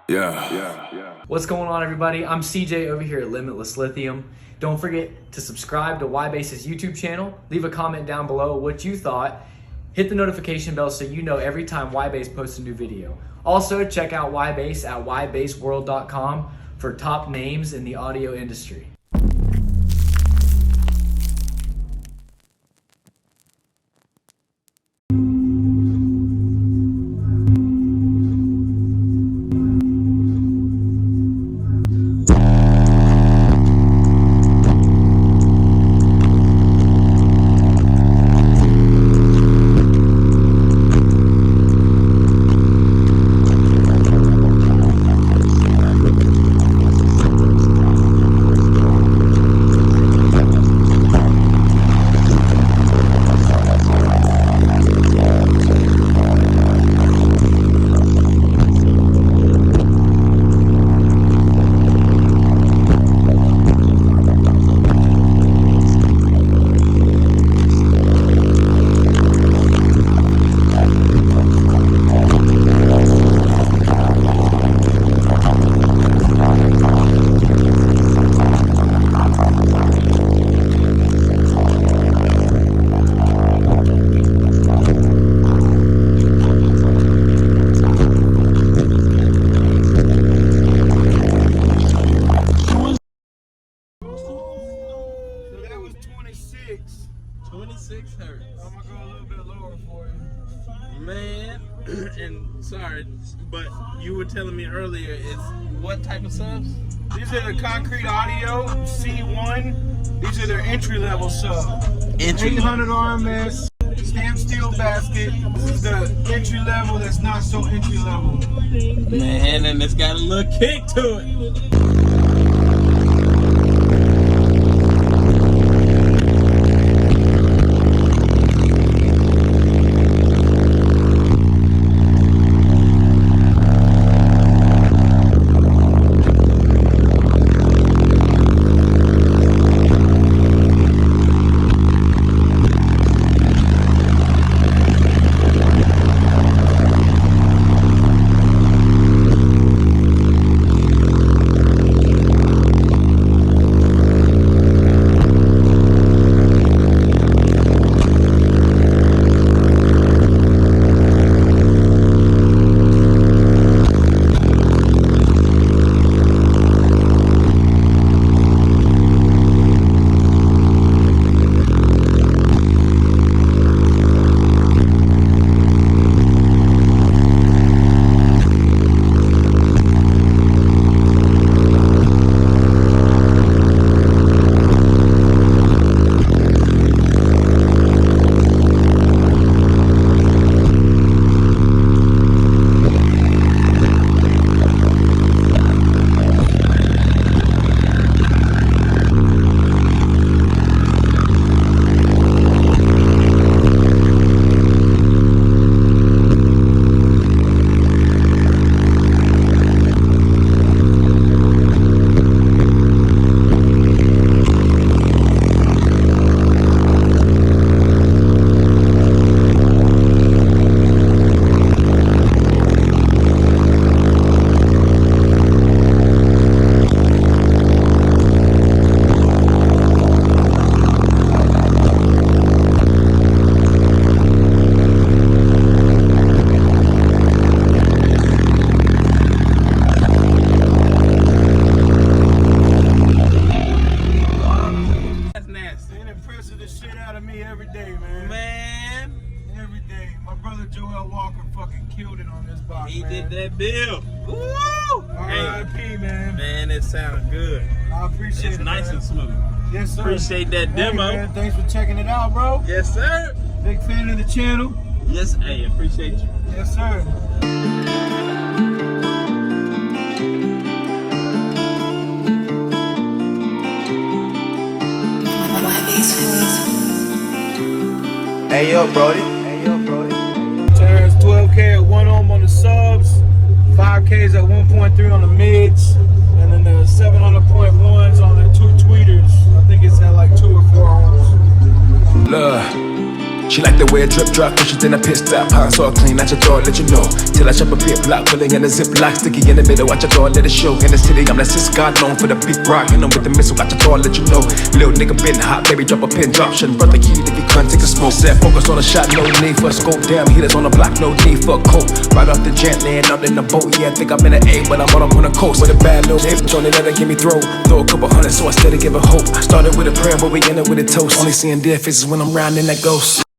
Yeah. What's going on, everybody? I'm CJ over here at Limitless Lithium. Don't forget to subscribe to YBASS's YouTube channel. Leave a comment down below what you thought. Hit the notification bell so you know every time YBASS posts a new video. Also, check out YBASS at ybassworld.com for top names in the audio industry. Man, and sorry, but you were telling me earlier, it's what type of subs? These are the Concrete Audio C1. These are their entry-level subs. 800 RMS, stamped steel basket. This is the entry-level that's not so entry-level. Man, and it's got a little kick to it. He did that bill. Woo! R.I.P. man. Man, it sounded good. I appreciate it. It's nice and smooth. Yes, sir. Appreciate that demo. Man, thanks for checking it out, bro. Yes, sir. Big fan of the channel. Yes, hey, appreciate you. Yes, sir. Hey yo, Brody. Turns 12K at 1 ohm on the subs, 5Ks at 1.3 on the mids, and then the 700.1s on the two tweeters. I think it's at like 2 or 4 ohms. Look. She like the way it drip drop, pushes in a pit stop. Hot so clean, out your door, let you know. Till I chop a bit block, pulling in a zip lock, sticky in the middle, watch your door, let it show. In the city, I'm that sis God known for the big rock. And I'm with the missile, watch your door, let you know. Little nigga been hot, baby, drop a pin, drop. Shouldn't run the key if you can't take a smoke. Set focus on a shot, no need for a scope. Damn, heaters on the block, no need for a coat. Right off the jet, laying out in the boat. Yeah, I think I'm in an A, but I'm on the coast. With a bad little hip, Johnny, let her give me throw. Throw a couple hundred, so I steady give her hope. I started with a prayer, but we ended with a toast. Only seeing dead faces when I'm rounding that ghost.